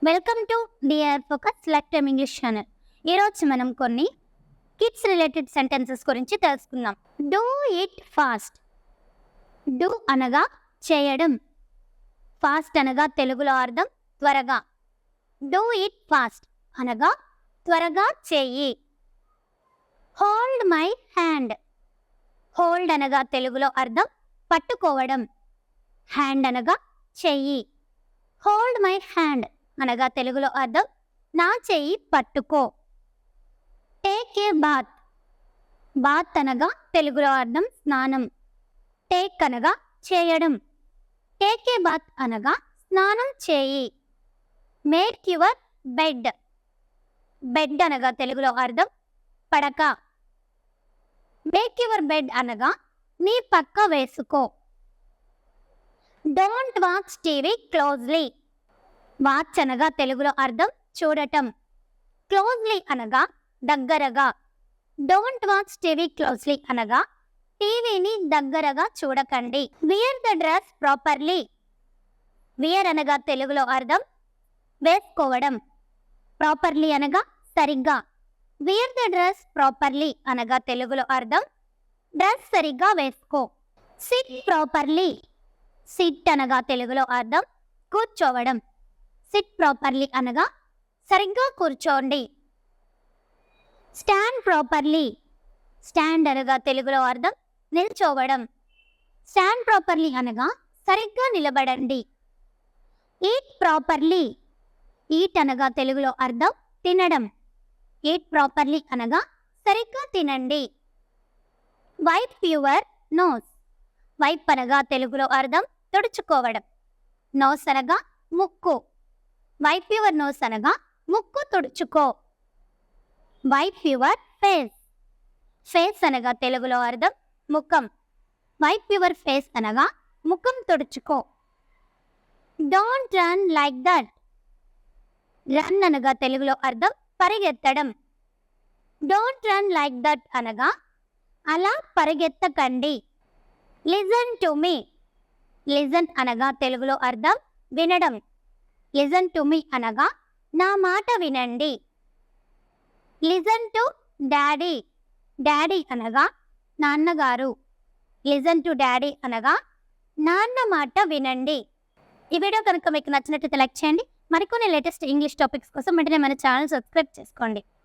Welcome to dear focus life time English channel. ఈరోజు మనం కొన్ని కిడ్స్ రిలేటెడ్ సెంటెన్సెస్ గురించి తెలుసుకుందాం. Do it fast. డూ అనగా చేయడం, ఫాస్ట్ అనగా తెలుగులో అర్థం త్వరగా. డూ ఇట్ ఫాస్ట్ అనగా త్వరగా చేయి. Hold my hand. హోల్డ్ అనగా తెలుగులో అర్థం పట్టుకోవడం, హ్యాండ్ అనగా చెయ్యి. హోల్డ్ మై హ్యాండ్ అనగా తెలుగులో అర్థం నా చెయ్యి పట్టుకో. Take a bath. బాత్ అనగా తెలుగులో అర్థం స్నానం, టేక్ అనగా చేయడం, టేక్ ఏ బాత్ అనగా స్నానం చేయి. Make your bed. బెడ్ అనగా తెలుగులో అర్థం పడక, మేక్ యువర్ బెడ్ అనగా నీ పక్క వేసుకో. Don't watch TV closely. Watch అనగా తెలుగులో అర్థం చూడటం, క్లోజ్లీ అనగా దగ్గరగా. డోంట్ వాచ్ టీవీ క్లోజ్లీ అనగా టీవీని దగ్గరగా చూడకండి. Wear the dress properly. Wear అనగా తెలుగులో అర్థం వేసుకోవడం, ప్రాపర్లీ అనగా సరిగ్గా. వియర్ ద డ్రెస్ ప్రాపర్లీ అనగా తెలుగులో అర్థం డ్రెస్ సరిగ్గా వేసుకో. SIT properly. సిట్ అనగా తెలుగులో అర్థం కూర్చోవడం, సిట్ ప్రాపర్లీ అనగా సరిగ్గా కూర్చోండి. Stand properly. స్టాండ్ అనగా తెలుగులో అర్థం నిల్చోవడం, స్టాండ్ ప్రాపర్లీ అనగా సరిగ్గా నిలబడండి. Eat properly. ఈట్ అనగా తెలుగులో అర్థం తినడం, ఈట్ ప్రాపర్లీ అనగా సరిగ్గా తినండి. Wipe your nose. వైప్ అనగా తెలుగులో అర్థం తుడుచుకోవడం, నోస్ అనగా ముక్కు. వైప్ యువర్ నోస్ అనగా ముక్కు తుడుచుకో. Wipe your face. ఫేస్ అనగా తెలుగులో అర్థం ముఖం, వైప్ యువర్ ఫేస్ అనగా ముఖం తుడుచుకో. Don't run like that. Run అనగా తెలుగులో అర్థం పరిగెత్తడం, డోంట్ రన్ లైక్ దట్ అనగా అలా పరిగెత్తకండి. Listen to me. లిజన్ అనగా తెలుగులో అర్థం వినడం, లిజన్ టు మీ అనగా నా మాట వినండి. Listen to daddy. డాడీ అనగా నాన్నగారు, లిజన్ టు డాడీ అనగా నాన్న మాట వినండి. ఈ వీడియో కనుక మీకు నచ్చినట్లయితే లైక్ చేయండి. మరికొన్ని లేటెస్ట్ ఇంగ్లీష్ టాపిక్స్ కోసం వెంటనే మన ఛానల్ సబ్స్క్రైబ్ చేసుకోండి.